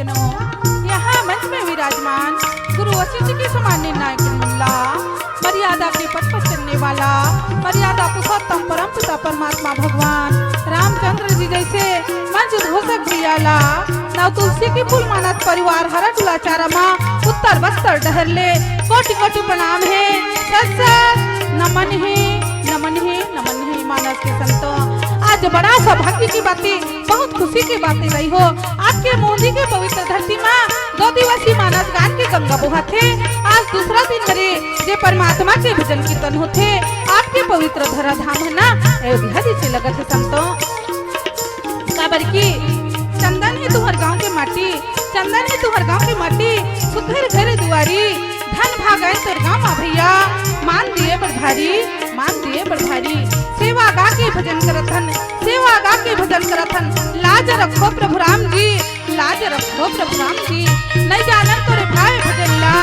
भक्तजनों, यहाँ मंच में विराजमान गुरु वशिष्ठ के समान निर्णायक निर्मला, मर्यादा के पथ पर चलने वाला, मर्यादा पुरुषोत्तम परम पिता परमात्मा भगवान रामचंद्र जी जैसे मंच घोषक प्रियाला, नव तुलसी की फूल मानस परिवार हर डुलाचारा माँ उत्तर बस्तर डहरले कोटि कोटि प्रणाम है, सत नमन है, नमन है, नमन है मानस के संतों। आज बड़ा सौभाग्य की बातें, बहुत खुशी की बातें रही हो। आपके मोदी के पवित्र धरती माँ 2 दिवसीय मानस गान के गंगा बोहा थे। आज दूसरा दिन मरे जे परमात्मा के भजन कीर्तन होते। आपके पवित्र धरा धाम है ना अयोध्या जी से लगत है संतों। काबर की चंदन है तुहर गाँव के माटी, चंदन है तुहर गाँव के माटी, सुधर घर दुआरी, धन भागए तोर गाँव मा भैया, मान दिए बड़ भारी, मान दिए बड़ भारी। सेवा गा के भजन करथन, सेवा गा के भजन करथन, लाज रखो प्रभु राम जी, लाज रखो प्रभु राम जी। नहीं जानन तोरे भाई भजन ला,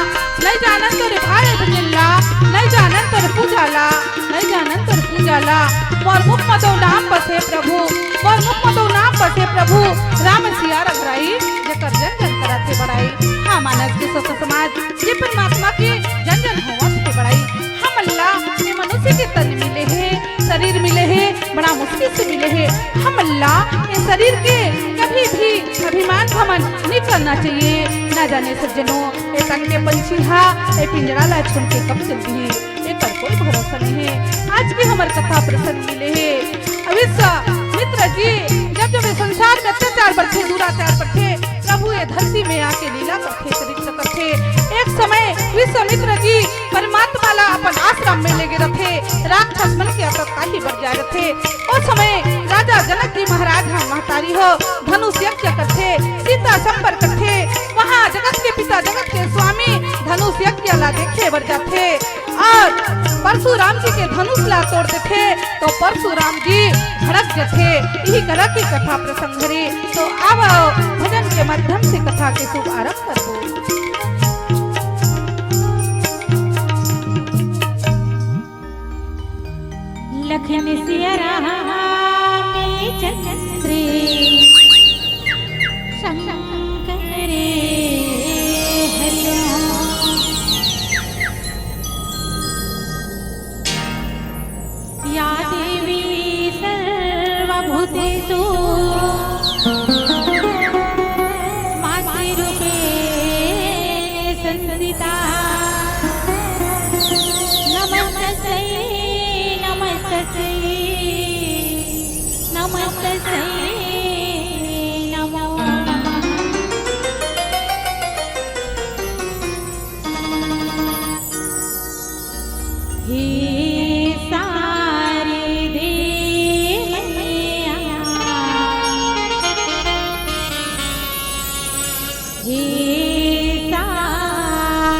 नहीं जानन तोरे भाई भजन ला, नहीं जानन तोरे पूजा ला, नहीं जानन तोरे पूजा ला। मोर मुख मतो नाम बसे प्रभु, मोर मुख मतो नाम बसे प्रभु, राम सिया रघुराई जेकर जन जन करत है बड़ाई। हाँ मानस के सोच समाज ये परमात्मा के जन जन होवत है बड़ाई। हम अल्लाह ये मनुष्य के तन मिले हैं, शरीर मिले हैं, बड़ा मुश्किल से मिले हैं। हम अल्लाह ये शरीर के कभी भी अभिमान घमन नहीं करना चाहिए। ना जाने सज्जनों ये तन के पंछी हा ये पिंजरा ला छोड़ के कब चलती है, ये पर कोई भरोसा नहीं है। आज की हमारे कथा प्रसंग मिले है अविश्व मित्र जी जब जब संसार में अत्याचार बढ़ते दुराचार बढ़ते प्रभु ये धरती में आके लीला करते चरित्र करते। एक समय विश्वामित्र जी परमात्मा ला अपन आश्रम में ले गए रथे, राक्षस मन के अतताही बढ़ जाए रथे। उस समय राजा जनक जी महाराज हम महतारी हो धनुष यज्ञ करते, सीता संपर्क करते। वहाँ जगत के पिता जगत के स्वामी धनुष यज्ञ ला देखे बढ़ जाते और परशुराम जी के धनुष ला तोड़ते थे तो परशुराम जी भड़क जाते। यही तरह की कथा प्रसंग है। तो आओ भजन के माध्यम से कथा के शुभ आरंभ कर दो। लखन सिया राम चंद्रे शंकरे हरिओम। या देवी सर्वभूतेषु मातृरूपेण संस्थिता। नमस्तस्यै नमस्तस्यै नमस्तस्यै नमो नमः। हे शारदे मैया, हे शारदे।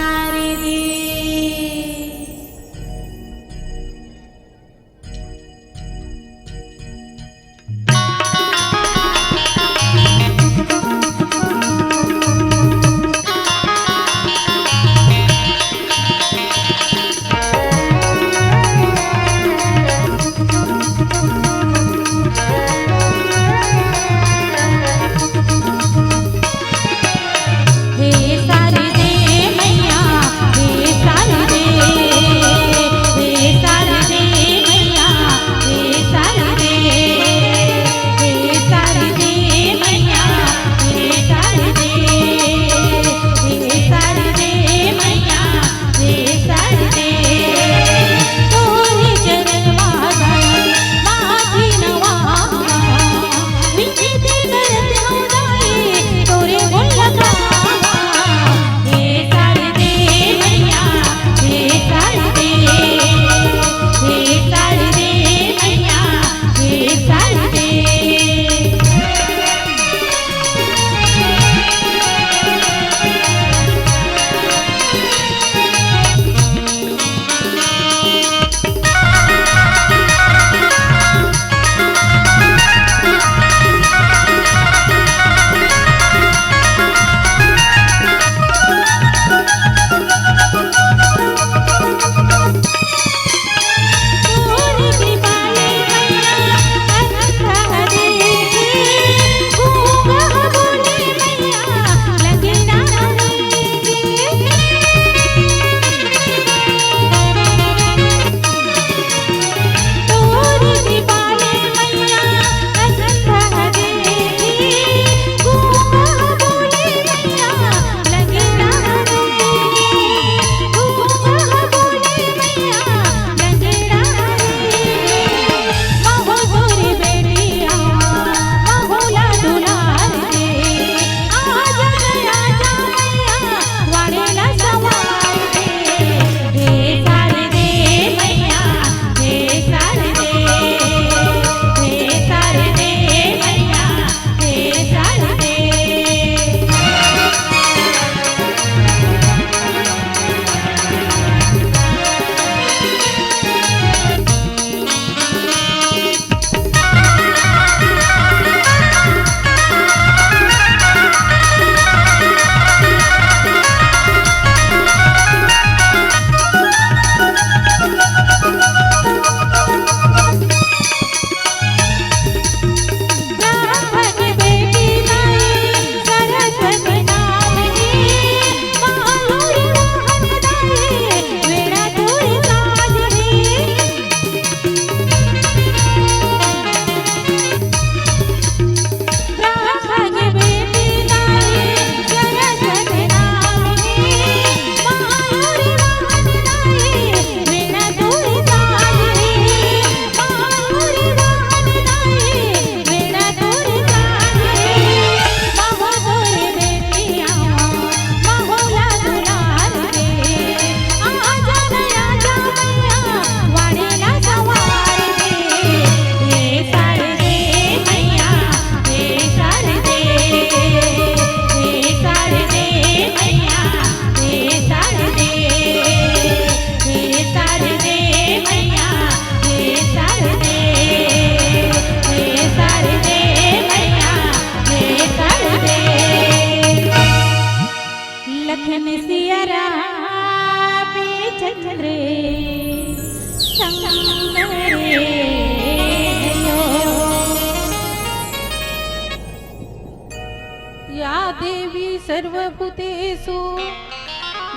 सर्वभूतेषु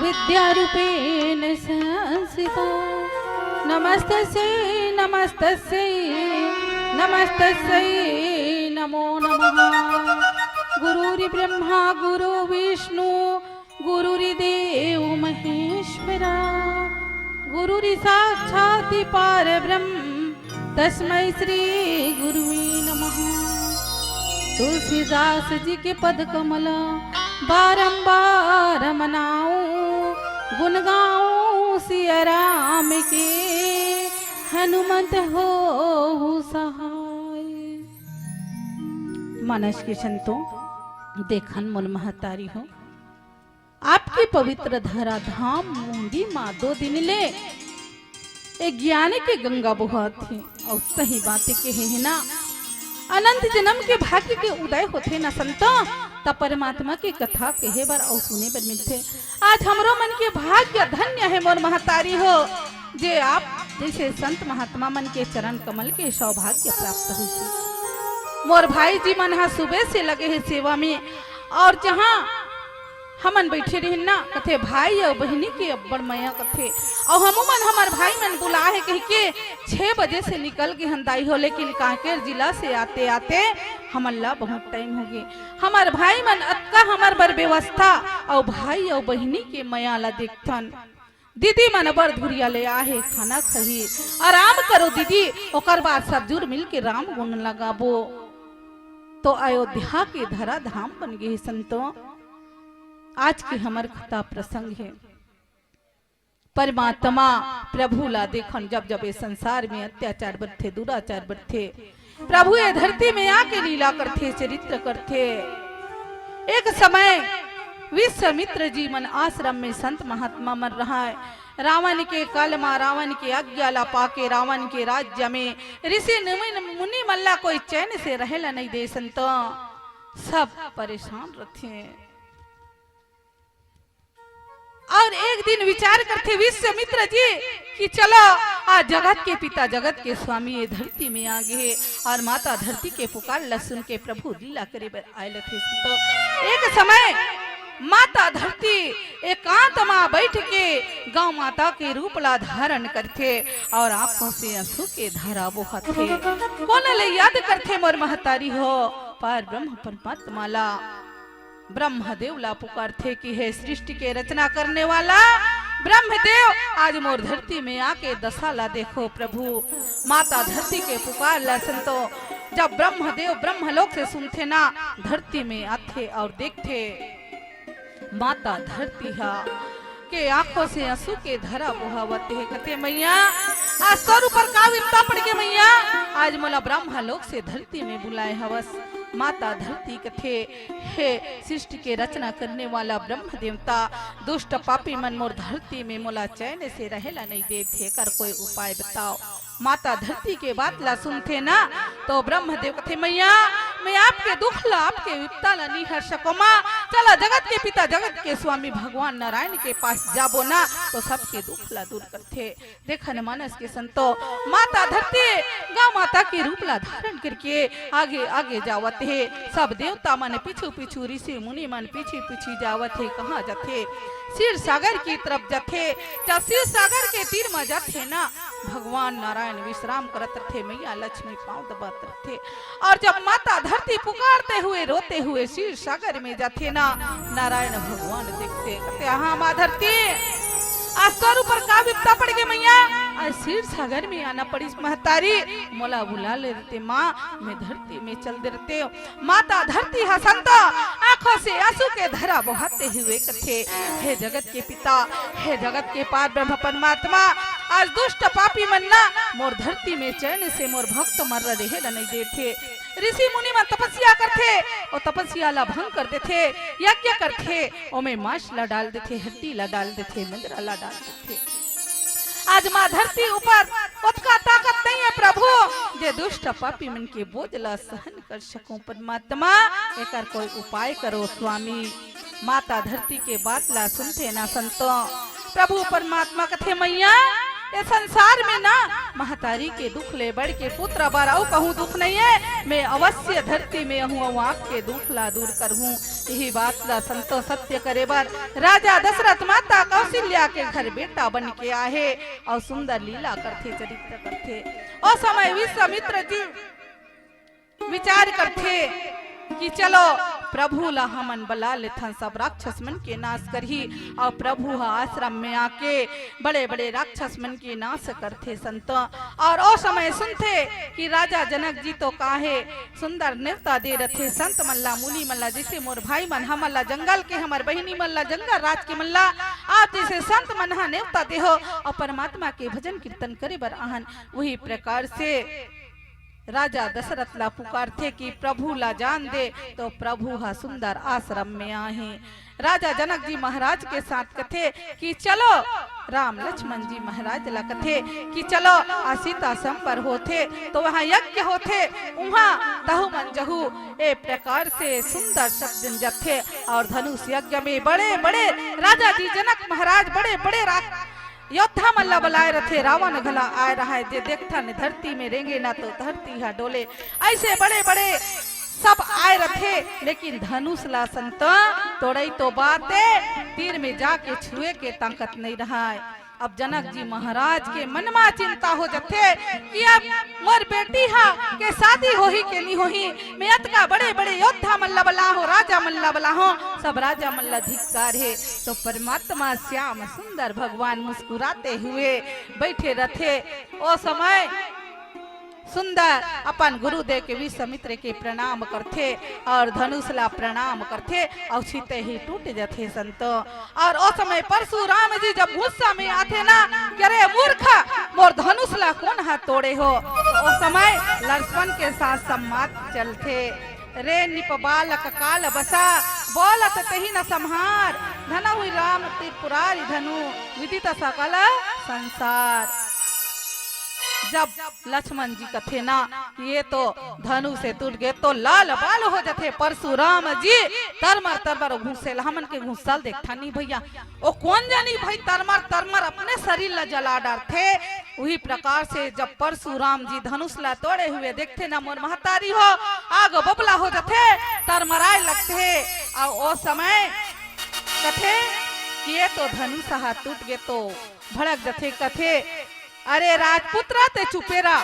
विद्यारूपेण संस्थिता नमस्तस्यै नमस्तस्यै नमस्तस्यै नमो नमः गुरुर्ब्रह्मा गुरु विष्णु गुरुर्देव महेश्वरा गुरुरि साक्षात् परब्रह्म तस्मै श्री गुरुवे नमः। तुलसीदास जी के पद कमल बारंबार मनाऊं गुन गाऊं सिया राम के हनुमत हो सहाय। मानस के संतों देखन मन महतारी हो आपकी पवित्र धरा धाम मुंडी माँ 2 दिन ले एक ज्ञान के गंगा बहत थी और सही बातें कहे है ना अनंत जन्म के भाग्य के उदय होते न संतो तब परमात्मा की कथा कहे बार और सुने पर मिलते। आज हमरो मन के भाग्य धन्य है मोर महतारी हो जे आप जैसे संत महात्मा मन के चरण कमल के सौभाग्य प्राप्त हुई। मोर भाई जी मन सुबह से लगे है सेवा में और जहाँ हमन बैठे रहे ना कथे भाई और बहनी के अब्बड़ मैया कथे और हमन हमार भाई मन बुला है कह के 6 बजे से निकल के हंदाई हो लेकिन कांकेर जिला से आते आते हमन ला बहुत टाइम हो गए। हमार भाई मन अक्का हमार बर व्यवस्था और भाई और बहनी के मैया ला देखथन दीदी मन बर धुरिया ले आहे खाना खही आराम करो दीदी ओकर बाद सब जुर मिल के राम गुण लगाबो। तो अयोध्या के धरा धाम बन गए संतों। आज के हमार कथा प्रसंग है परमात्मा प्रभु ला देखन जब जब ये संसार में अत्याचार बढ़ते दुराचार बढ़ते प्रभु ये धरती में आके लीला करते चरित्र करते। एक समय विश्वामित्र जी मन आश्रम में संत महात्मा मन रहा है। रावण के काल में रावण के आज्ञा ला पाके रावण के राज्य में ऋषि मुनि मल्ला कोई चैन से रहेला नहीं दे संत सब परेशान रहते। और एक दिन विचार करते विश्वामित्र जी कि चलो आज जगत के पिता जगत के स्वामी ये धरती में आ गए और माता धरती के पुकार ला सुन के प्रभु लीला करे आए थे। तो एक समय माता धरती एकांत मां बैठ के गौ माता के रूप ला धारण करते और आंखों से आंसू के धारा बहते कौन ले याद करते मोर महतारी हो पर ब्रह्म परमात्मा ला ब्रह्मदेव ला पुकारते कि हे सृष्टि के रचना करने वाला ब्रह्मदेव आज मोर धरती में आके दशा ला देखो। प्रभु माता धरती के पुकार ला संतो जब ब्रह्मदेव ब्रह्मलोक से सुनते ना धरती में आते और देखते माता धरती हा के आंखों से आंसू के धरा बहावते है कहते मैया आज सर ऊपर का विपदा पड़ के मैया आज मोला ब्रह्मलोक से धरती में बुलाए हवस। माता धरती कथे हे सृष्टि के रचना करने वाला ब्रह्म देवता दुष्ट पापी मन मोर धरती में मोला चैन से रहेला नहीं देते कर कोई उपाय बताओ। माता धरती के बात ला सुनते ना तो ब्रह्मदेव कथे मैया मैं आपके दुख ला आपके विपदा ला नहीं हर सको माँ चला जगत के पिता जगत के स्वामी भगवान नारायण के पास जाबो ना तो सबके दुख ला दूर करते। देखन मानस के संतो माता धरती गौ माता के रूप ला धारण करके आगे आगे जावत है। सब देवता मन पीछू पीछू ऋषि मुनि मन पीछे पीछे जावत है। कहाँ जाते क्षीर सागर की तरफ जाते। जब क्षीर सागर के तीर में जाते ना भगवान नारायण विश्राम करत थे मैया लक्ष्मी पांव दबाते थे और जब माता धरती पुकारते हुए रोते हुए क्षीर सागर में जाते ना नारायण भगवान देखते कहते हाँ माँ धरती आज तोर ऊपर का विपदा पड़ गई मैया आज क्षीर सागर में आना पड़ी महतारी मोला बुला ले देते माँ मैं धरती में चल देते। माता धरती हसंता आंखों से आंसू के धारा बहाते हुए कथे हे जगत के पिता हे जगत के पार ब्रह्म परमात्मा आज दुष्ट पापी मन्ना मोर धरती में चैन से मोर भक्त मर रहे नहीं देते। ऋषि मुनि में तपस्या करते और तपस्या ला भंग कर देते यज्ञ करते और में मांस ला डाल देते हड्डी ला डाल देते मंदरा ला डाल देते। आज माँ धरती ऊपर उसका ताकत नहीं है प्रभु जे दुष्ट पापी मन के बोझ ला सहन कर सकूं। परमात्मा एकर कोई उपाय करो स्वामी। माता धरती के बात ला सुनते ना संतो प्रभु परमात्मा कथे मैया ये संसार में ना महतारी के दुख ले बढ़ के पुत्र बाराऊ कहूँ दुख नहीं है। मैं अवश्य धरती में हूँ आपके दुख ला दूर कर हूँ। यही बात ला संतो सत्य करे बर राजा दशरथ माता कौशल्या के घर बेटा बन के आए और सुंदर लीला करते चरित्र करते। और समय विश्वामित्र जी विचार करते कि चलो प्रभु ला हमन बला लेथन सब राक्षस मन के नाश करही। और प्रभु आश्रम में आके बड़े बड़े राक्षस मन के नाश करते संत। और ओ समय सुनते कि राजा जनक जी तो काहे सुंदर नेवता दे रथे संत मल्ला मुनि मल्ला जैसे मोर भाई मन हमला जंगल के हमर बहिनी मल्ला जंगल राज के मल्ला आप जैसे संत मन हा नेवता दे हो और परमात्मा के भजन कीर्तन करे बर आहन। वही प्रकार से राजा दशरथ ला पुकारते कि प्रभु ला जान दे तो प्रभु हा सुंदर आश्रम में आए। राजा जनक जी महाराज के साथ कथे कि चलो राम लक्ष्मण जी महाराज ला कथे कि चलो सीता संपर होते तो वहाँ यज्ञ होते वहाँ तहु मन जहू ए प्रकार से सुंदर शब्द जथे। और धनुष यज्ञ में बड़े बड़े राजा जी जनक महाराज बड़े बड़े योद्धा मल्ला बलाए रथे रावण घला आए रहा है जे देखता ने धरती में रेंगे ना तो धरती हा डोले ऐसे बड़े बड़े सब आए रथे। लेकिन धनुष ला संत तोड़ई तो बाते तीर में जाके छुए के ताकत नहीं रहा है। अब जनक जी महाराज के मन में चिंता हो जाते कि अब मोर बेटी हा के शादी होही के नहीं होही। मैं का बड़े बड़े योद्धा मल्ला बला हो राजा मल्ला बला हो सब राजा मल्ला धिक्कार है। तो परमात्मा श्याम सुंदर भगवान मुस्कुराते हुए बैठे रथे। ओ समय सुंदर अपन गुरुदेव के विश्वामित्र के प्रणाम करते और धनुष ला प्रणाम करते और सीते ही टूट जाते संत। और उस समय परशुराम जी जब गुस्सा में आते ना करे मूर्ख मोर धनुष ला कौन हाथ तोड़े हो। उस समय लक्ष्मण के साथ संवाद चलते रे निप बालक काल बसा बोलत तही न संहार धन हुई राम त्रिपुरारी धनु विदित सकल संसार। जब लक्ष्मण जी कथे ना ये तो धनु से टूट गए तो लाल बाल हो जाते। परशुराम जी तरमर घुसे हमन के घुसल देखता नहीं भैया ओ कौन जानी भाई तरमर अपने शरीर ला जला डालते। वही प्रकार से जब परशुराम जी धनुष ला तोड़े हुए देखते ना मोर महतारी हो आग बबला हो जाते तरमराए लगते। और ओ समय कथे ये तो धनुष हाथ टूट गए तो भड़क जाते कथे अरे राजपुत्रा ते चुपेरा।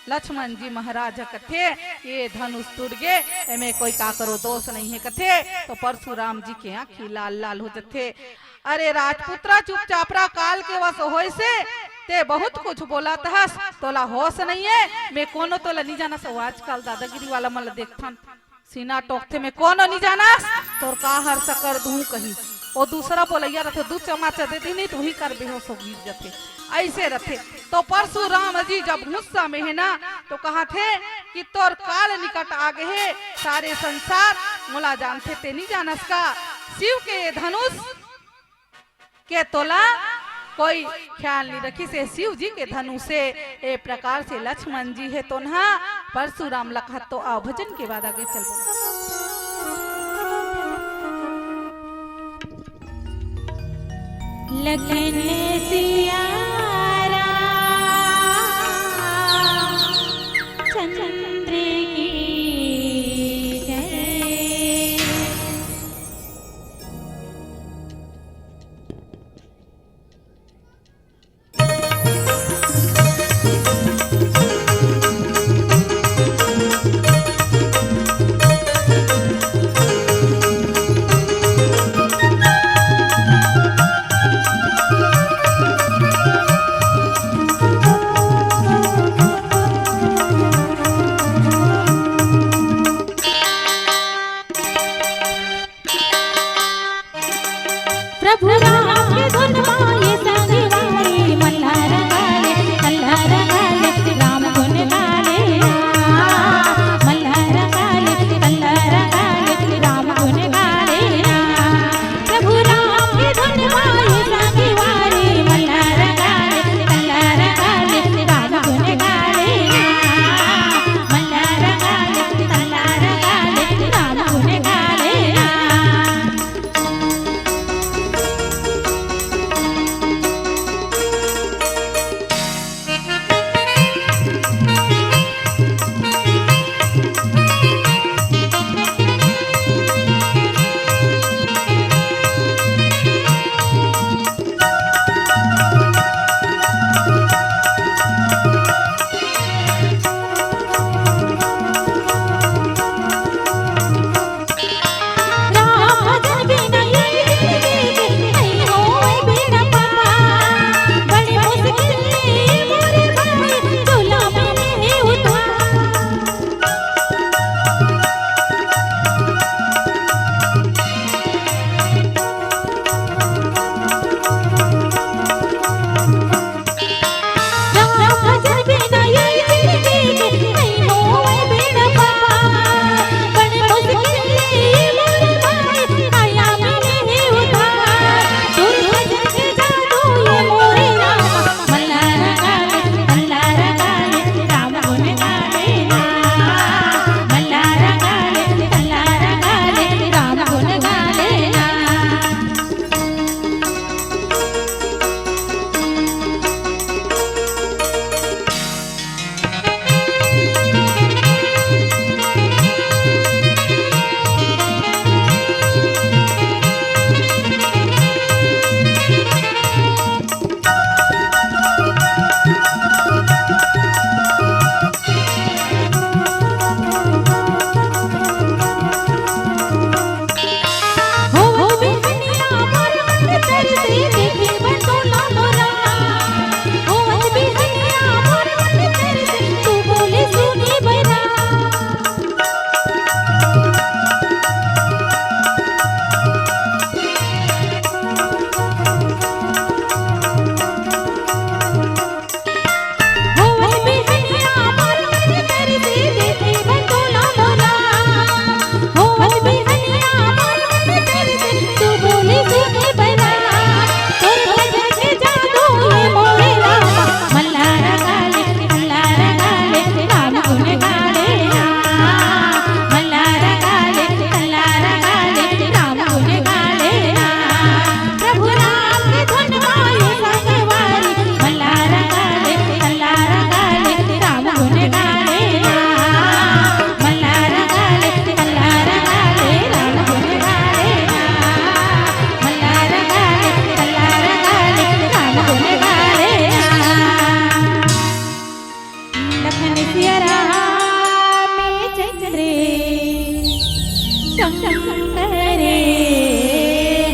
लक्ष्मण जी महाराज कथे ये धनुष टूट गए एमे कोई का करो दोष नहीं है कथे। तो परशुराम जी के आंखी लाल लाल हो जाते। अरे राजपुत्रा चुपचाप रा काल के वश होय से ते बहुत कुछ बोला तहस तोला होश नहीं है। मैं कोनो तोला नहीं जाना सो आजकल दादागिरी वाला मल देखथन सीना टोकते में कोनो नहीं जाना तोर का हर सकर दूं कहीं और दूसरा बोलैया रथे दू चमाचा दे दी नहीं तो वही कर बेहोश हो गिर जाते ऐसे रथे। तो परशुराम जी जब गुस्सा में है ना तो कहा थे कि तोर काल निकट आ गए है सारे संसार मोला जानते ते नहीं जानस का शिव के धनुष के तोला कोई ख्याल नहीं रखी से शिव जी के धनुष से ए प्रकार से लक्ष्मण जी है तो ना परशुराम लखा। तो आओ भजन के बाद आगे चलो। लखन सिया चंद्र की जय। संकरे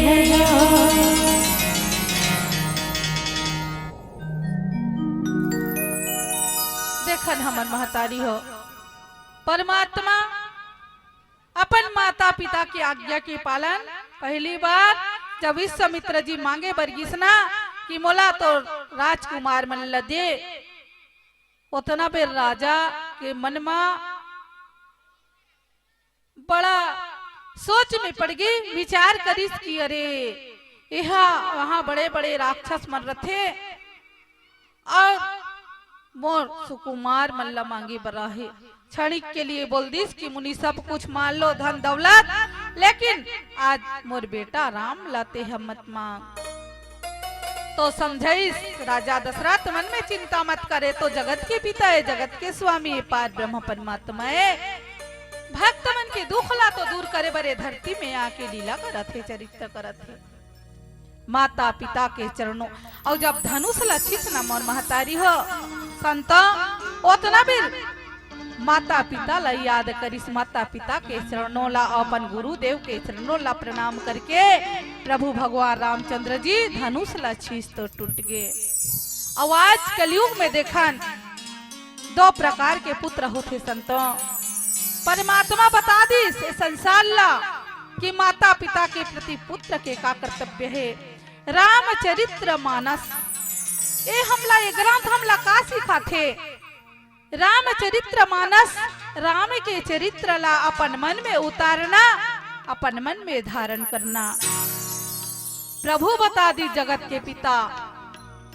हरो। देखन हमन महतारी हो परमात्मा अपन माता पिता की आज्ञा के पालन पहली बार जब विश्वामित्र जी मांगे बरगिसना कि मोला तो राजकुमार मन ल दे, उतना बेर राजा के मन में बड़ा सोच में पड़ गई, विचार करिस कि अरे यहाँ वहां बड़े बड़े राक्षस मन रथे और मोर सुकुमार मल्ला मांगे बरा है। क्षणिक के लिए बोल दिस कि मुनि सब कुछ मान लो धन दौलत, लेकिन आज मोर बेटा राम लाते हम मत मांग। तो समझाइस राजा दशरथ मन में चिंता मत करे, तो जगत के पिता है, जगत के स्वामी है, पार ब्रह्म परमात्मा है। भक्त मन के दुखला तो दूर करे बरे धरती में आके लीला करत है, चरित्र करत है माता पिता के चरणों। और जब धनुष लक्षित न मोर महतारी हो संत उतना भी माता पिता ला याद करिस, माता पिता के चरणों ला अपन गुरुदेव के चरणों ला प्रणाम करके प्रभु भगवान रामचंद्र जी धनुष ला छीस तो टूट गए। आज कलयुग में देखन दो प्रकार के पुत्र होते संतों। परमात्मा बता दी से संसार ला कि माता पिता के प्रति पुत्र के का कर्तव्य है। रामचरित्र मानस ए हमला ये ग्रंथ हमला का सिखाथे। रामचरित्र मानस राम के चरित्र ला अपन मन में उतारना, अपन मन में धारण करना। प्रभु बता दी जगत के पिता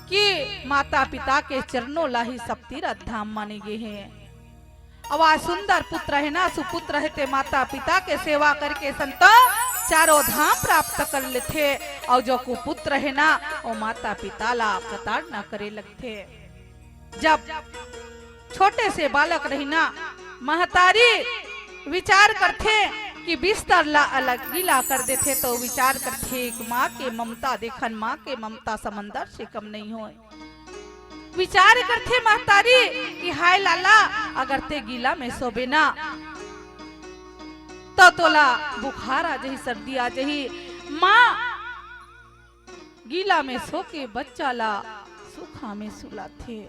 कि माता पिता के चरणों ला ही सब तीर्थ धाम माने गए हैं। अब आज सुंदर पुत्र है ना, सुपुत्र है ते माता पिता के सेवा करके संत चारों धाम प्राप्त कर लेते, और जो कुपुत्र है ना वो माता पिता ला प्रताड़ना करे लगते। जब छोटे से बालक रही ना महतारी विचार करते कि बिस्तर ला अलग गिला कर देते, तो विचार करते एक माँ के ममता देखन, माँ के ममता समंदर से कम नहीं हो। विचार करते महतारी कि हाय लाला अगर ते गीला में सोबे ना तो तोला बुखार आ जही, सर्दी आ जही। माँ गीला में सो के बच्चा ला सूखा में सुला थे।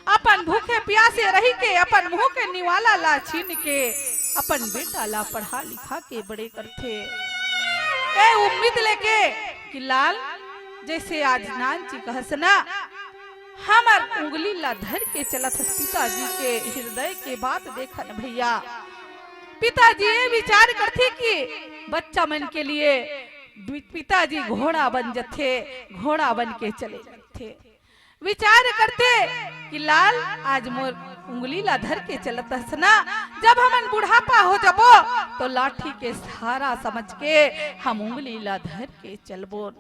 अपन भूखे प्यासे रही के अपन मुंह के निवाला ला छीन के अपन बेटा ला पढ़ा लिखा के बड़े करते। ए उम्मीद लेके कि लाल जैसे आज नानची कहसना हमर उंगली ला धर के चलत पिताजी के हृदय के बात देखन भैया। पिताजी ये विचार करते कि बच्चा मन के लिए पिताजी घोड़ा बन जथे, घोड़ा बन के चले जाते। विचार करते कि लाल आज मोर उंगली ला धर के चलत हसना, जब हमन बुढ़ापा हो जबो तो लाठी के सहारा समझ के हम उंगली ला धर के चलबो।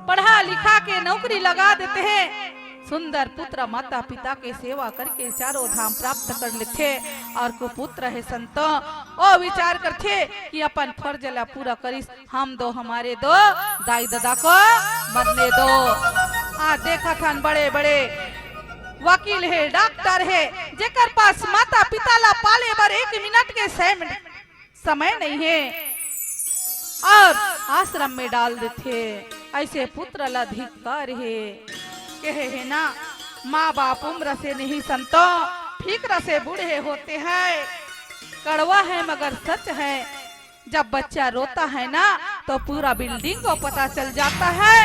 पढ़ा लिखा के नौकरी लगा देते हैं। सुंदर पुत्र माता पिता के सेवा करके चारों धाम प्राप्त कर लेते। और कुपुत्र है संतो ओ विचार करते कि अपन फर्ज ला पूरा करिस, हम दो हमारे दो दाई दादा को मरने दो। आज देखा था बड़े बड़े वकील है, डॉक्टर है, जेकर पास माता पिता ला पाले बर 1 मिनट के समय नहीं है और आश्रम में डाल देते। ऐसे पुत्र ला धिक्कार है। कहे है ना माँ बाप उम्र से नहीं संतो फिक्र से बूढ़े होते हैं। कड़वा है मगर सच है। जब बच्चा रोता है ना तो पूरा बिल्डिंग को पता चल जाता है।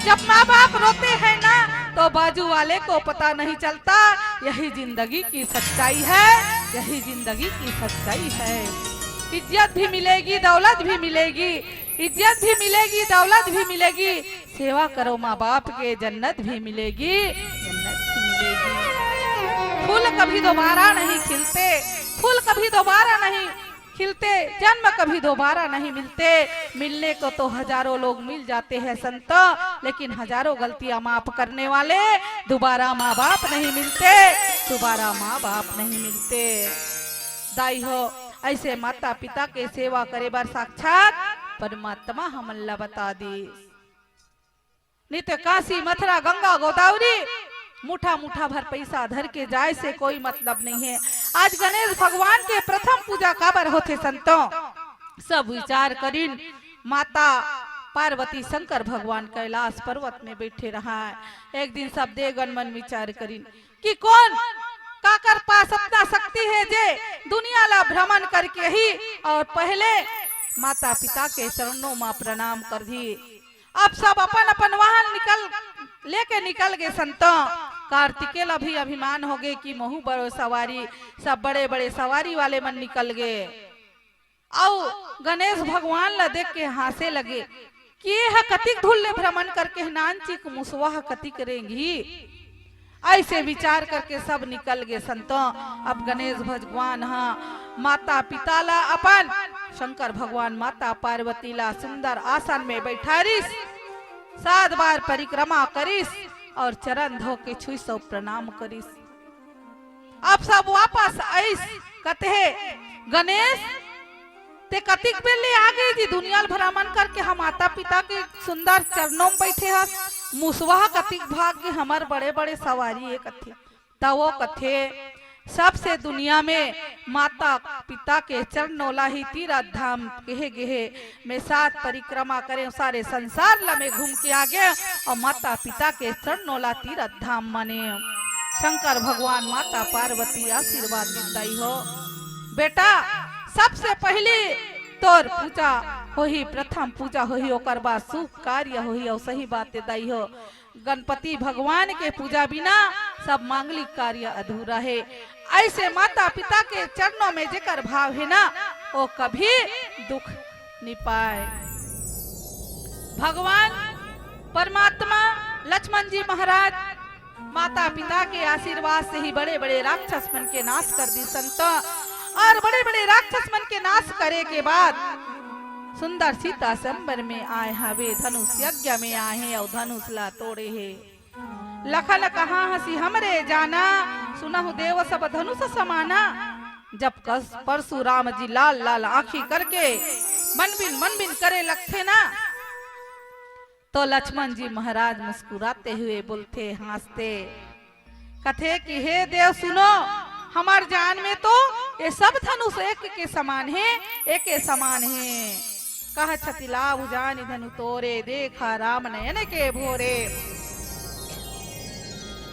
जब माँ बाप रोते हैं ना तो बाजू वाले को पता नहीं चलता। यही जिंदगी की सच्चाई है, यही जिंदगी की सच्चाई है। इज्जत भी मिलेगी, दौलत भी मिलेगी, इज्जत भी मिलेगी, दौलत भी मिलेगी। सेवा करो माँ बाप के, जन्नत भी मिलेगी, जन्नत भी मिलेगी। फूल कभी दोबारा नहीं खिलते, फूल कभी दोबारा नहीं खिलते, जन्म कभी दोबारा नहीं मिलते। मिलने को तो हजारों लोग मिल जाते हैं संतो, लेकिन हजारों गलतियां माफ करने वाले दोबारा माँ बाप नहीं मिलते, दोबारा माँ बाप नहीं मिलते। दाई हो ऐसे माता पिता के सेवा करे बार साक्षात परमात्मा हमल्ला बता दी। नित्य काशी मथुरा गंगा गोदावरी मुठा मुठा भर पैसा धर के जाए से कोई मतलब नहीं है। आज गणेश भगवान के प्रथम पूजा काबर होते संतों। सब विचार करीन माता पार्वती शंकर भगवान कैलाश पर्वत में बैठे रहा है। एक दिन सब देवगण मन विचार करीन कि कौन काकर पास अपना शक्ति है जे दुनिया ला भ्रमण करके ही और पहले माता पिता के चरणों में प्रणाम कर दी। अब सब अपन अपन वाहन लेके निकल गए संतों। कार्तिकेय भी अभिमान हो गए कि महू बड़ो सवारी, सब बड़े बड़े सवारी वाले मन निकल गए। और गणेश भगवान ला देख के हंसे लगे कि यह कतिक धुल्ले भ्रमण करके नानचिक मुसवाह कतिक रेंगी। ऐसे विचार करके सब निकल गए संतों। अब गणेश भगवान माता पिता ला अपन शंकर भगवान माता पार्वती ला सुंदर आसन में बैठारिस, 7 बार परिक्रमा करिस और चरण धो के छुई सौ प्रणाम करिस। अब सब वापस आइस कथे गणेश ते कतिक बेले आ गए जी दुनिया भ्रमण करके हम माता पिता के सुंदर चरणों में बैठे हस। मुसवाह कतिक भाग्य हमार बड़े बड़े सवारी है कथे। तब वो कथे सबसे दुनिया में माता पिता के चरणों ही तीर्थ धाम कहे गए में 7 परिक्रमा करे सारे संसार ला में घूम के आ गए और माता पिता के चरणों ला तीर्थ धाम माने। शंकर भगवान माता पार्वती आशीर्वाद देताई हो बेटा सबसे पहले तोर पूजा होही, प्रथम पूजा होही, ओकर बाद शुभ कार्य होही और सही बात दाई हो। गणपति भगवान के पूजा बिना सब मांगलिक कार्य अधूरा है। ऐसे माता पिता के चरणों में जेकर भाव है ना वो कभी दुख नहीं पाए। भगवान परमात्मा लक्ष्मण जी महाराज माता पिता के आशीर्वाद से ही बड़े बड़े राक्षस मन के नाश कर दी संत। और बड़े बड़े राक्षस मन के नाश करे के बाद सुंदर सीता संबर में आए हवे, धनुष यज्ञ में आए हैं और धनुष ला तोड़े है। लखन कहा हसी हमरे जाना, सुनहु देव सब धनुष समाना। जब कस परशुराम जी लाल लाल आंखी करके मन बिन करे लगते ना तो लक्ष्मण जी महाराज मुस्कुराते हुए बोलते हंसते कथे कि हे देव सुनो, हमार जान में तो ये सब धनुष एक के समान है, एक के समान है। कह छतिला उजानी धनु तोरे, देखा राम नयन के भोरे।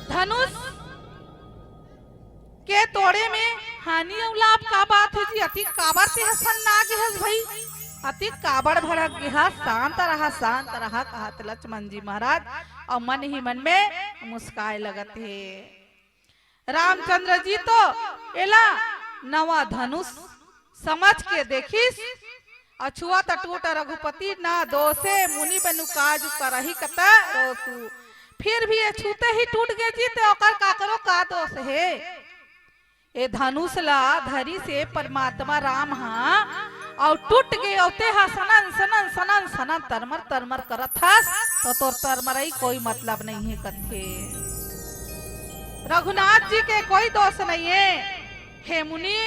धनुष के तोड़े में हानि और लाभ का बात है जी। अति काबर से हसन ना गेहस भाई, अति काबर भड़क गेहा, शांत रहा कहत लक्ष्मण जी महाराज और मन ही मन में मुस्काए लगत है। रामचंद्र जी तो एला नवा धनुष समझ के देखिस, अछुआ टूट रघुपति ना दोषे, मुनि बनु काज करही कता रोसु। फिर भी ये छूते ही टूट गए जी तो ओकर काकरो का दोष है। ए धनुष ला धरी से परमात्मा राम और टूट गए औते सनन सनन सनन सनन तरमर करत हस तो तोर तरमरई कोई मतलब नहीं है कथे। रघुनाथ जी के कोई दोष नहीं है। हे मुनि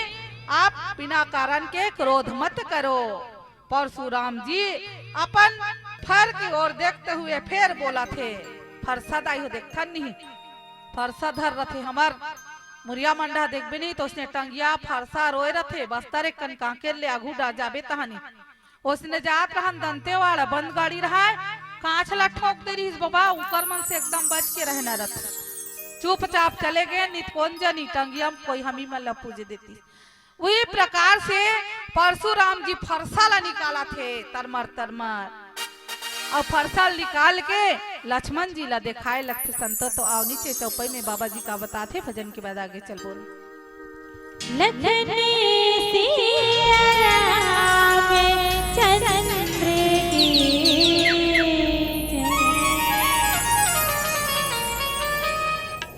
आप बिना कारण के क्रोध मत करो। परशुराम जी अपन फर की ओर देखते हुए फिर बोला थे, फरसा दाई हो देखता नहीं, फरसा धर रथे हमार मुरिया मंडा देख भी नहीं तो उसने टंगिया फरसा रोए रथे बस्तर कन कांकेर ले आगू डा जाबे तहानी। उसने जात रहन दंते वाला बंद गाड़ी रहा है, कांच ला ठोक दे रही बाबा, उकर मन से एकदम बच के रहना रथ। चुपचाप चले गए, नित कौन जनी टंगिया कोई हमी मल्ला पूज देती। वही प्रकार से परशुराम जी फरसा ला निकाला थे तरमर और फरसा निकाल के लक्ष्मण जी ला दिखाए लगते संत। तो आओ नीचे चौपाई में बाबा जी का बताते, भजन के बाद आगे चल बोल।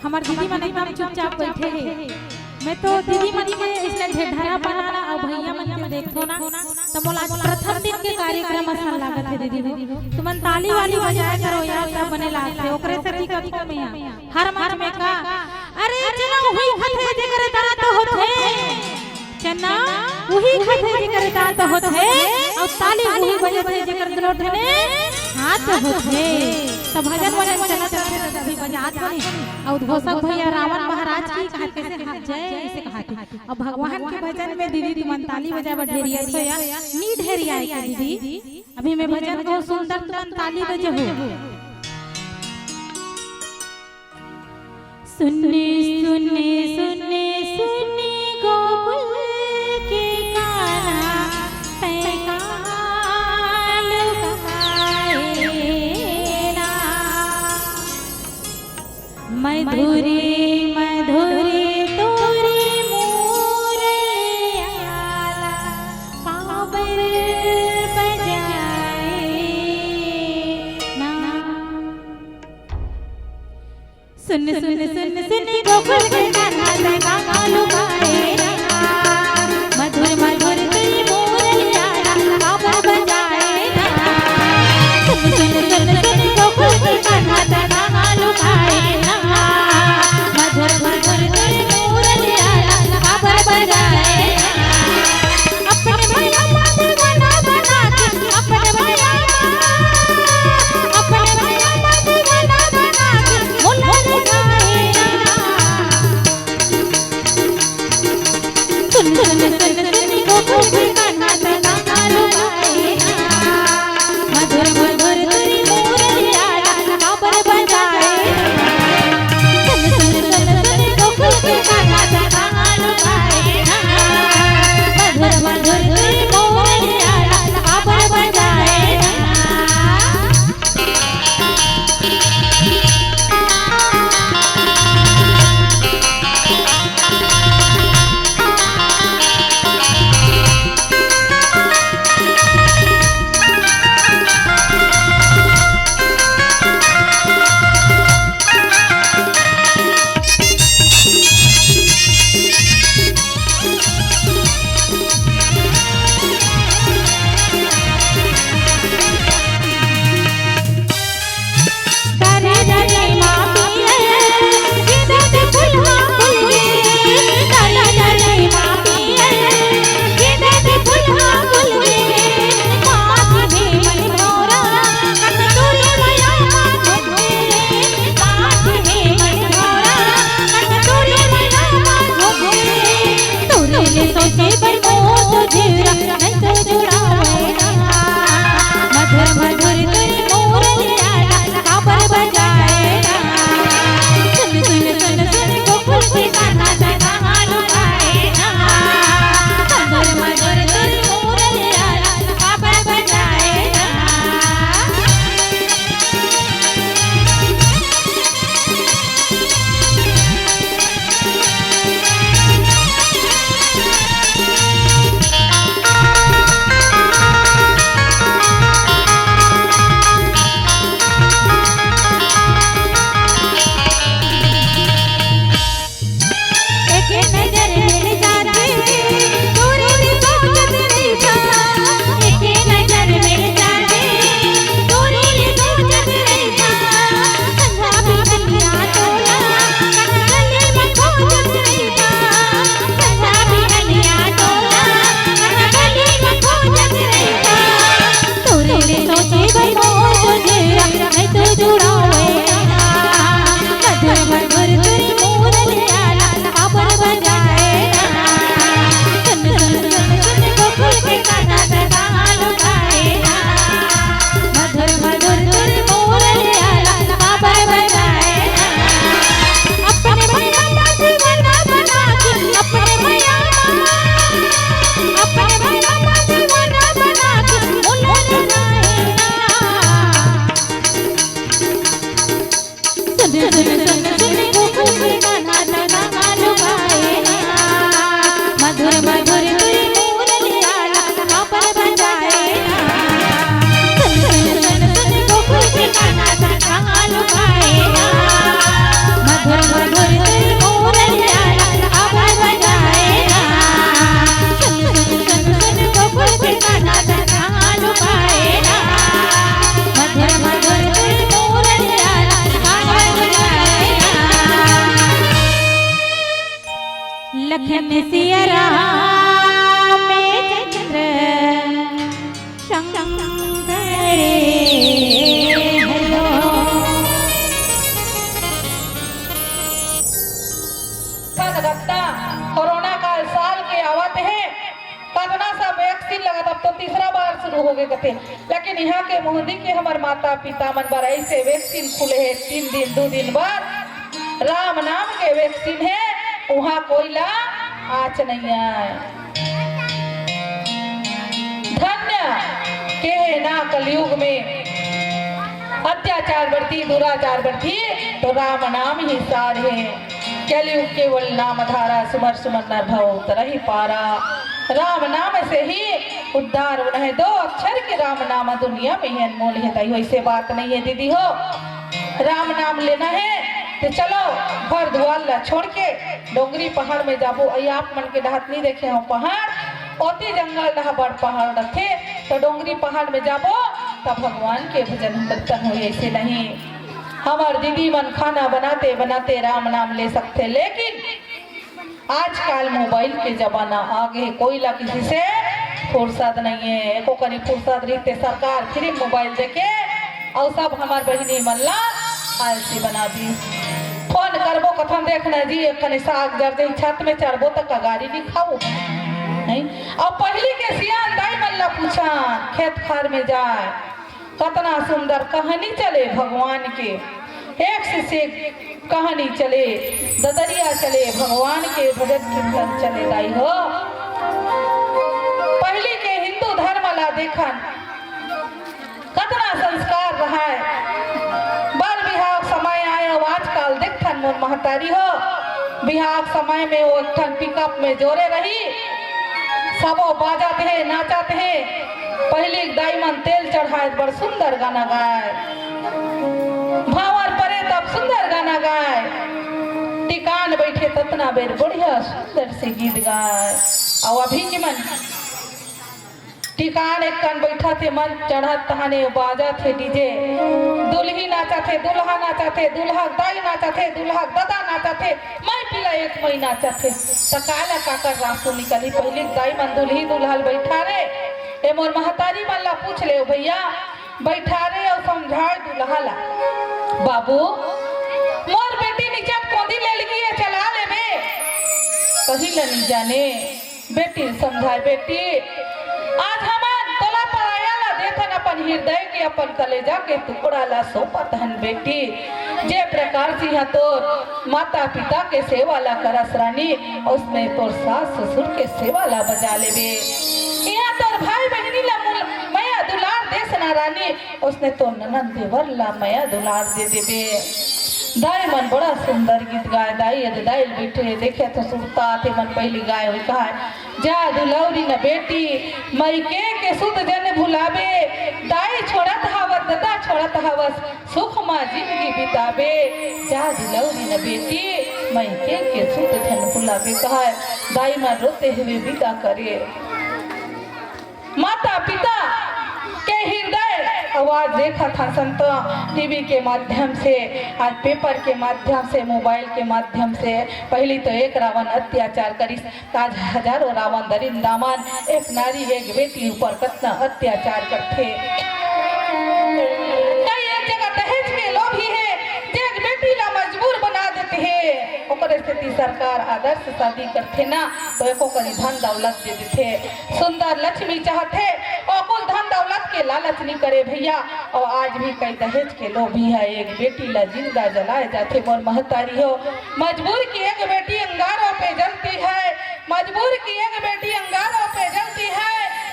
हमार दीदी मन एकदम चुपचाप बैठे हैं। मैं तो दीदी मन के इसने ढेढरा बनाना और भैया मन के देखो ना तो मोला प्रथम दिन के कार्यक्रम असन लागत है। दीदी तुमन ताली वाली बजाया करो यार, तब बने लागते ओकरे से ठीक में हर मंच में का अरे चना वही खथे जेकर दांत होत है, चना वही खथे जेकर दांत होत है और ताली वही बजत है जेकर गलोट में हाथ होत है। तो भजन वजन चलत रहे अभी बजात बने और उद्घोषक भैया रावण महाराज की कहते से हाथ जय ऐसे कहते और भगवान के भजन में दीदी तुमन ताली बजावा ढेरिया तो या नी ढेरिया के दीदी अभी मैं भजन को सुंदर तुमन ताली बजाओ सुनने सुनने सुनने सुनने गोकुल के कान्हा पैकाल गाएना मधुरी मधुरी तोरी मुरलियाला काबर बजाए ना सुन सुन सुन सुन गोकुल के कान्हा पैकाल गाएना मधुर मधुर तोरी मुरलियाला काबर बजाए ना सुन सुन सुन सुन गोकुल के कान्हा पैकाल गाएना मधुर मधुर तोरी मुरलियाला काबर बजाए अपने भैया बात बना बना के अपने भैया बात बना बना के मुल्ला गाए सुन सुन सुन सुन गोकुल के कान्हा पैकाल गाएना मधुर मधुर तोरी मुरलियाला काबर बजाए सुन सुन सुन सुन गोकुल के कान्हा पैकाल गाएना मधुर मधुर तोरी मुरलियाला काबर बजाए तारे रे माँ पिए गिदे दे फुलहा फुलगे तारे रे माँ पिए गिदे दे फुलहा फुलगे माथी में मन भोरा कटोरी लया घोगे माथी में मन भोरा कटोरी लया घोगे तोरे ले सोचे बनो तुझे नहीं तो जुड़ावे मधुर मधुर तोरी मुरलियाला काबर बजाए सुन सुन सुन सुन गोकुल के कान्हा पैकाल गाएना मधुर मधुर तोरी मुरलियाला काबर बजाए एक नजर मिल जाती तोरी री सोचत रही था एक नजर मिल जाती तोरी री सोचत रही था पंजाबी गलियां टोला गली में खोजत रही था पंजाबी गलियां टोला गली में खोजत रही था तोरी री सोचे बनो तुझे नहीं तो जुड़ावे मधुर मधुर तोरी मुरलियाला काबर बजाए सुन सुन सुन सुन गोकुल के कान्हा पैकाल गाएना मधुर मधुर तोरी मुरलियाला काबर बजाए अपने भैया बात बना बना के अपने भैया बात बना बना के मुल्ला गाएना सुन सुन सुन सुन गोकुल के कान्हा पैकाल गाएना मधुर मधुर तोरी मुरलियाला काबर बजाए सुन सुन सुन सुन गोकुल के कान्हा पैकाल गाएना मधुर मधुर तोरी मुरलियाला काबर बजाए सुन सुन सुन सुन गोकुल के कान्हा पैकाल गाएना मधुर मधुर तोरी मुरलियाला काबर बजाए लखन सिया राम में चंद्र शंकर हेलो शुरू हो गए कथे। लेकिन यहाँ के मोहदी के हमार माता पिता मन बर ऐसे वैक्सीन खुले है 3 दिन 2 दिन बाद राम नाम के वैक्सीन है, वहाँ कोई ला आँच नहीं आए। धन्य के ना कलयुग में अत्याचार बढ़ती दुराचार बढ़ती तो राम नाम ही सार है। कलयुग केवल नाम धारा सुमर सुमर नर भव तरहि पारा। राम नाम से ही उद्धार होना है। 2 अक्षर के राम नाम दुनिया में ही अनमोल है। ताई वैसे बात नहीं है दीदी हो, राम नाम लेना है तो चलो घर दुआर ला छोड़ के डोंगरी पहाड़ में जाबो। आप मन के डहत नहीं देखे हो पहाड़ ओती जंगल रहा बड़ पहाड़ रखे तो डोंगरी पहाड़ में जाबो तब भगवान के भजन कीर्तन हो। ऐसे नहीं हमार दीदी मन खाना बनाते बनाते राम नाम ले सकते, लेकिन आजकल मोबाइल के जमाना आ गए, कोई ला किसी से फुर्सत नहीं है। को करी फुर्सत रहते सरकार फ्री मोबाइल देके और सब हमार बहनी मन ला आलसी बना दी। फोन करबो कथन देखना जी कने साग जर छत में चढ़बो तक का गाड़ी नहीं खाओ नहीं। और पहली के सियान दाई मन ला पूछा खेत खार में जाए कतना सुंदर कहानी चले भगवान के, एक से एक कहानी चले, ददरिया चले, भगवान के भजन कीर्तन चले। दाई हो पहली के हिंदू धर्म ला देखन कतना संस्कार रहा है। बाल बिहाव समय आए आजकल देखन मोर महतारी हो बिहाव समय में वो एक पिकअप में जोरे रही सबो बाजाते हैं नाचाते हैं। पहले दाई मन तेल चढ़ाए बड़ सुंदर गाना गाए, भावर परे तब सुंदर गाना गाए, टिकान बैठे ततना बेर बढ़िया सुंदर से गीत गाए। और अभी के मन टिकान एक कान बैठा थे मन चढ़ा तहाने बाजा थे डीजे, दुल्ही नाचा थे दुल्हा नाचा थे, दुल्हा दाई नाचा थे दुल्हा दादा नाचा थे, मैं पिला एक मई नाचा थे। तकाला काकर रासू निकली पहले दाई मन दुल्ही दुल्हल बैठा रे ए मोर महतारी मन ला पूछ ले भैया बैठा रे और समझाए दुल्हा ला बाबू मोर बेटी नीचे कोंदी ले लगी है चला ले बे कहीं ला नहीं जाने। बेटी समझाए बेटी आज हमार तोला पराया ला देखन अपन हृदय के अपन कलेजा के टुकड़ा ला सोपत हन बेटी। जे प्रकार से यहाँ तोर माता पिता के सेवा ला करस रानी उसमें तोर सास ससुर के सेवा ला बजा लेबे। यहाँ तोर भाई बहनी ला मया दुलार देस ना रानी उसने तो ननद देवर ला मया दुलार दे देबे। दाई मन बड़ा सुंदर गीत गाए दाई यदि दाई बैठे देखे तो सुनता थे मन पहली गाय हुई कहा जा दुलौरी न बेटी मई के सुत जन भुलावे दाई छोड़त हावत दादा छोड़त हवस सुख माँ जिंदगी बितावे। जा दुलौरी न बेटी मई के सुत जन भुलावे कहा दाई मन रोते हुए विदा करे। माता पिता के हृदय आवाज देखा था संत टीवी के माध्यम से आज पेपर के माध्यम से मोबाइल के माध्यम से। पहली तो एक रावण अत्याचार करी आज हजारों रावण दरिंदामान एक नारी एक बेटी ऊपर कितना अत्याचार करते। कई एक जगह दहेज के लोभी है जे बेटी ला मजबूर बना देते हैं ओकर स्थिति सरकार आदर्श शादी करते ना तो एको करी धन दौलत दे देते सुंदर लक्ष्मी चाहते और कुल धन दौलत के लालच नहीं करे भैया। और आज भी कई दहेज के लोभी है एक बेटी ला जिंदा जलाए जाते। मोर महतारी हो मजबूर की एक बेटी अंगारों पे जलती है, मजबूर की एक बेटी अंगारों पे जलती है,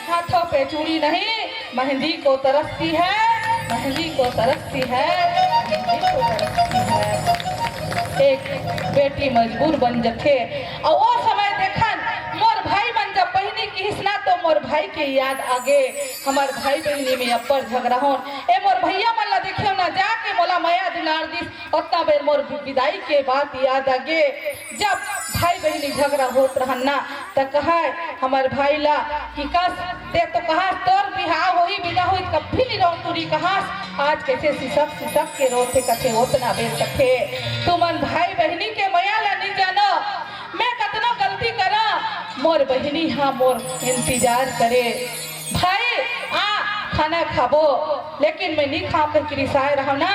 हाथों पे चूड़ी नहीं मेहंदी को तरसती है, मेहंदी को तरसती है, मेहंदी को तरसती है। एक बेटी मजबूर बन जथे और वो समय देखन मोर भाई मन जब बहनी की हिस्ना तो मोर भाई के याद आगे हमार भाई बहनी में अपर झगड़ा हो ए मोर भैया मन ला देखियो ना जाके मोला मया दुलार दिस उतना बेर मोर विदाई के बात याद आगे जब भाई बहनी झगड़ा होत रहन ना त कहा हमार भाई ला कि कस ते तो कहा तोर बिहाव होई बिना होई कभी नहीं रहो तुरी कहा आज कैसे सिसक के रोते कथे उतना बेर कथे तुमन भाई बहनी के मया ला नहीं जानो मैं कतना गलती करा मोर बहनी हाँ मोर इंतजार करे भाई आ खाना खाबो लेकिन मैं नहीं खा कर किरिसाए रहा ना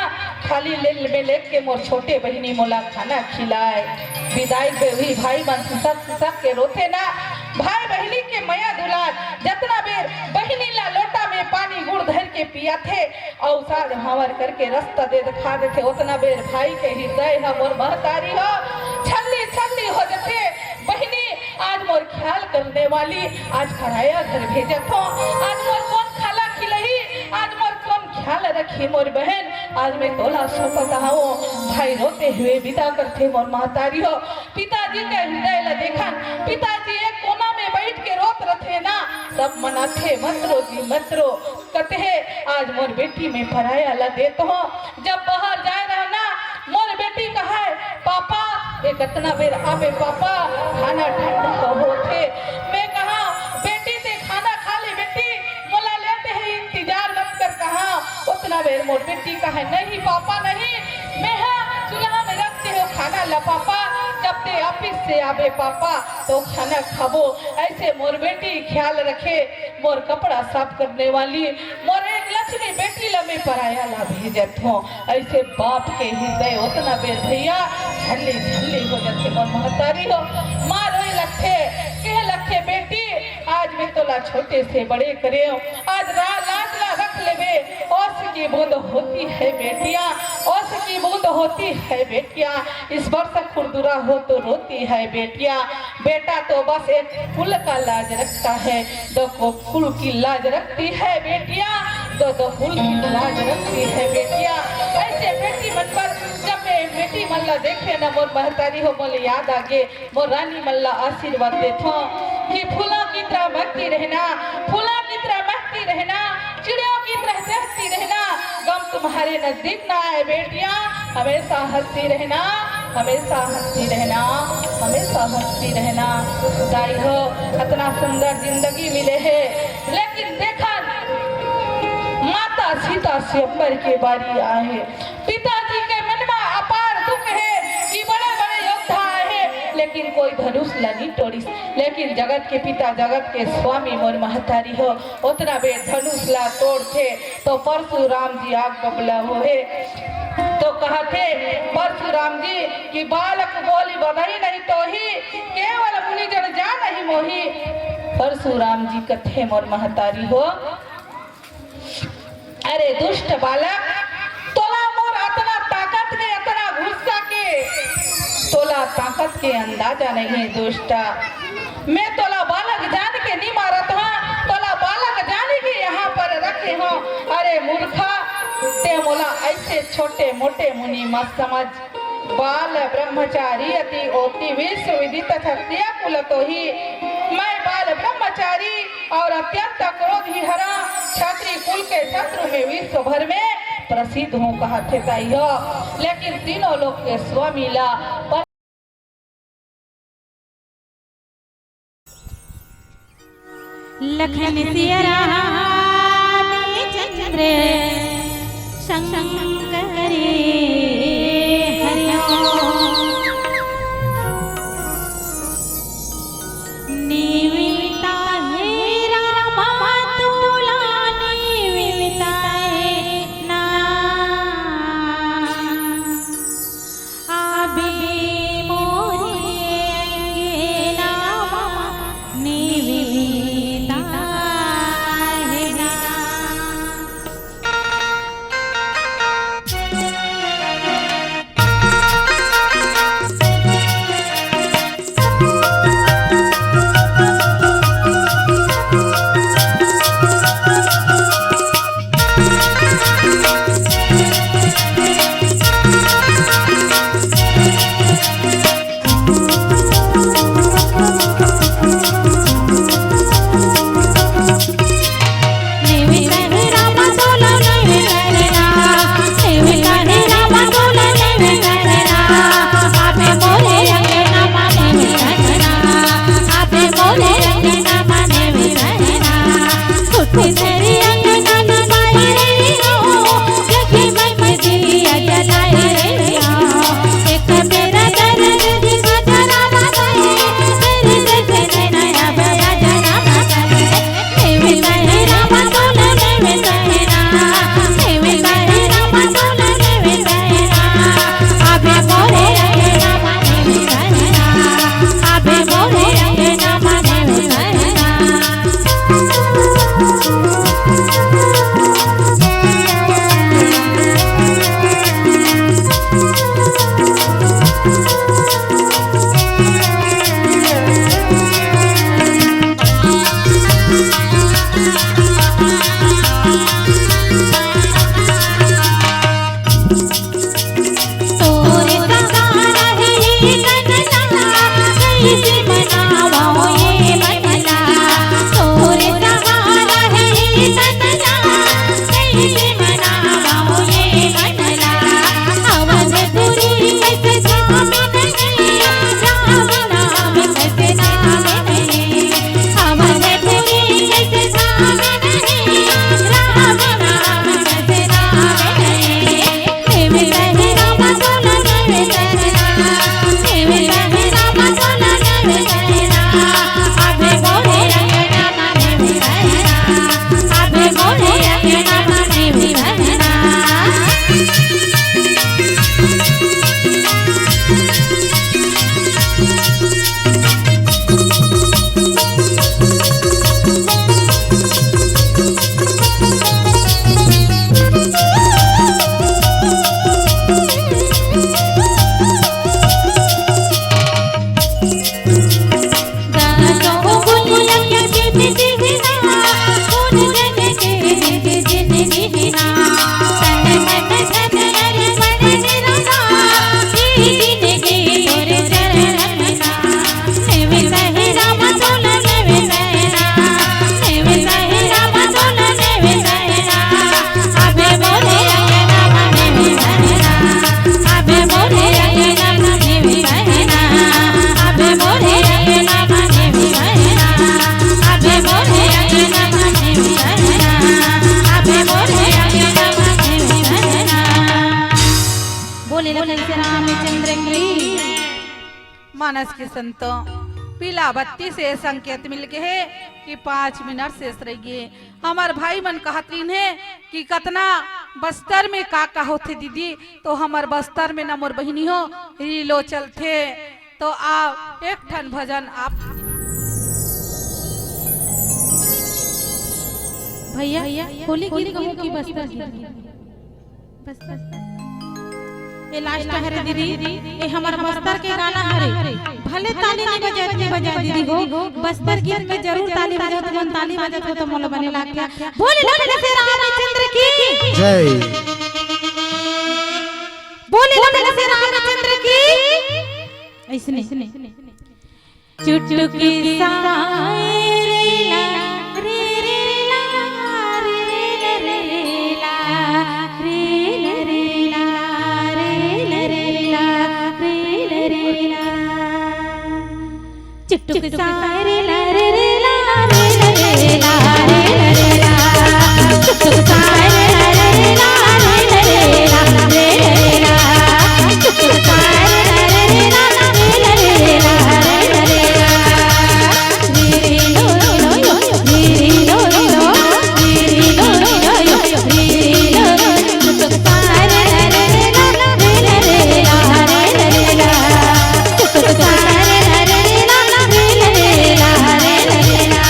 खाली में लेके मोर छोटे बहनी मोला खाना खिलाए। विदाई पे हुई भाई मन सिसक के रोते ना भाई बहनी के मया दुलार जतना बेर बहनी ला लोटा में गुड़ धर के पिया थे और साध भावर करके रास्ता दे दिखा देते उतना बेर भाई के हृदय है मोर महतारी हो छल्ली छल्ली हो जाते बहनी आज मोर ख्याल करने वाली आज खड़ाया घर भेजत हो आज मोर कौन खाला खिलही आज मोर कौन ख्याल रखी मोर बहन आज मैं तोला सोपता हूँ भाई रोते हुए विदा करते मोर महतारी हो पिताजी के हृदय ला देखन पिताजी एक कोना में बैठ के रोत रहे ना सब मनाथे मतरो जी मतरो कहते आज मोर बेटी में पराया ला देत हो जब बाहर जाए रहा ना मोर बेटी कहा है पापा ये कितना बेर आवे पापा खाना ठंडा तो होते मैं कहा बेटी ते खाना खा ले बेटी मोला लेते हैं इंतजार मत कर कहा उतना बेर मोर बेटी कहा नहीं पापा नहीं मैं चूल्हा में रखते हो खाना ला पापा जब ते ऑफिस से आवे पापा तो खाना खाबो ऐसे मोर बेटी ख्याल रखे मोर कपड़ा साफ करने वाली मोर एक लक्ष्मी बेटी लमे पराया ला भेजत हो ऐसे बाप के हृदय उतना बेर भैया झल्ली झल्ली हो जाते मोर महतारी हो माँ रोई लखे कह लखे बेटी आज मैं तोला छोटे से बड़े करे आज लाज ला रख लेवे ओस की बूंद होती है बेटियां ओस की बूंद होती है बेटियां इस वर्ष खुरदुरा हो तो रोती है बेटियां बेटा तो बस एक फूल का लाज रखता है दो को फूल की लाज रखती है बेटियां दो फूल की लाज रखती है बेटियां ऐसे बेटी मन पर जब मैं बेटी मल्ला देखे ना मोर महतारी हो मोले याद आगे मोर रानी मल्ला आशीर्वाद देथो कि फूलों की तरह महकती रहना फूलों की तरह महकती रहना चिड़ियों की तरह चहकती रहना गम तुम्हारे नजदीक ना आए बेटियां हमेशा हंसती रहना हमेशा हंसती रहना हमेशा हंसती रहना दाई हो इतना सुंदर जिंदगी मिले है लेकिन देखा माता सीता स्वयंवर के बारी आए पिताजी के मन में अपार दुख है कि बड़े बड़े योद्धा आए लेकिन कोई धनुष लगी तोड़िस लेकिन जगत के पिता जगत के स्वामी मोर महतारी हो उतना बेर धनुष ला तोड़ते तो परशुराम जी आग बबला हुए तो कहते परशुराम जी कि बालक बोली बधाई नहीं तो ही केवल मुनिजन जा नहीं मोही परशुराम जी कथे मोर महतारी हो अरे दुष्ट बालक तोला मोर इतना ताकत के इतना गुस्सा के तोला ताकत के अंदाजा नहीं दुष्टा मैं तोला बालक जान के नहीं मारत हूँ तोला बालक जान के यहाँ पर रखे हो अरे मूर्खा ते मोला ऐसे छोटे मोटे मुनि मत समझ बाल ब्रह्मचारी अति ओति विश्व विदित क्षत्रिय कुल तो ही मैं बाल ब्रह्मचारी और अत्यंत क्रोधी हरा क्षत्रिय कुल के शत्रु में विश्व भर में प्रसिद्ध हूँ कहा थे ताइयो लेकिन तीनों लोग के स्वामी ला लखन सिया राम चंद्र शंकरे हरिओ निविता है रामा तुला निविता है ना आबे मोरे नामा निविता है ना मनावो ये मनला तोरे सहारा है सनला कैसे मनावो ये मनला अवधपुरी कैसे जामे नहीं राम नाम कैसे नामे नहीं अवधपुरी कैसे जामे नहीं राम नाम कैसे नामे नहीं देवी रहे राम सोना देवी सहना देवी रहे राम सोना देवी सहना आबे बोले अंगना देवी सहना आबे बोले अंगना देवी सहना रामचंद्र की मानस के संतों पीला बत्ती से संकेत मिल के है कि 5 मिनट शेष रह गए। हमार भाई मन कहतीन है कि कतना बस्तर में का होते दीदी, तो हमार बस्तर में न मोर बहिनी हो रीलो चलते। तो आप एक ठन भजन आप भैया होली गीत कहूं कि बस्तर गीत बस्तर ये लास्ट हरे दीदी ये हमार बस्तर के गाना हरे भले ताली नहीं बजा दीदी हो बस्तर गीत में जरूर ताली बजाओ तो मन ताली बजाते हो तो मोल बने लाग गया। बोले लखन से रामचंद्र की जय बोले लखन से रामचंद्र की ऐसने चुटकी सायरेला रे रे ला रे रे ला रे रे ला चुटकी सायरेला रे रे ला रे ला रे ला चुटकी सायरेला रे ला रे ला रे ला चुटकी सायरेला रे ला रे ला रे ला रे लो लो लो रे लो लो रे लो लो रे लो चुटकी सायरेला रे ला रे ला रे ला चुटकी सायरेला रे ला रे ला रे ला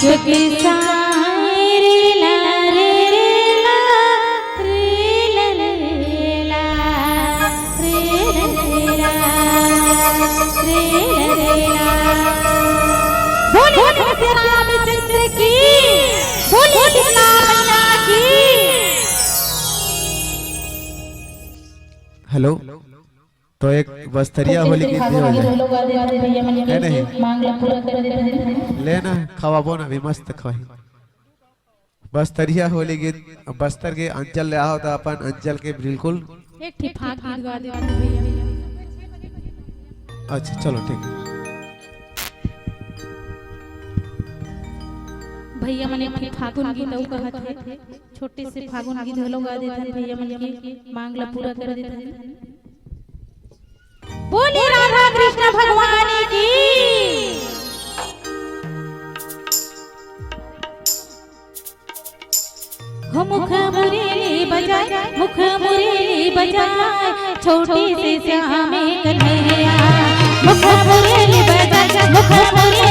चुटकी साए रे ला रे रे ला रे ला रे ला रे ला रे ला रे ला रे ला। बोले श्री रामचंद्र की, बोले कृष्णा मैया की। हेलो, तो एक बस्तरिया होली गीत भी हो जाए है नहीं? लेना खवाबो ना भी मस्त खवाई। बस्तरिया होली गीत बस्तर के अंचल ले आओ तो अपन अंचल के बिल्कुल एक ठीक फाग गीत गा दे भैया। अच्छा चलो ठीक है। भैया मन एक फागुन गीत औ कहत है, छोटे से फागुन गीत हलो गा देथन भैया मन की मांग ला पूरा कर देथन। बोले राधा कृष्ण भगवान की। हो मुख मुरली बजाए, मुख मुरली बजाए, छोटी से श्यामे कन्हैया। मुख मुरली बजाए, मुख मुरली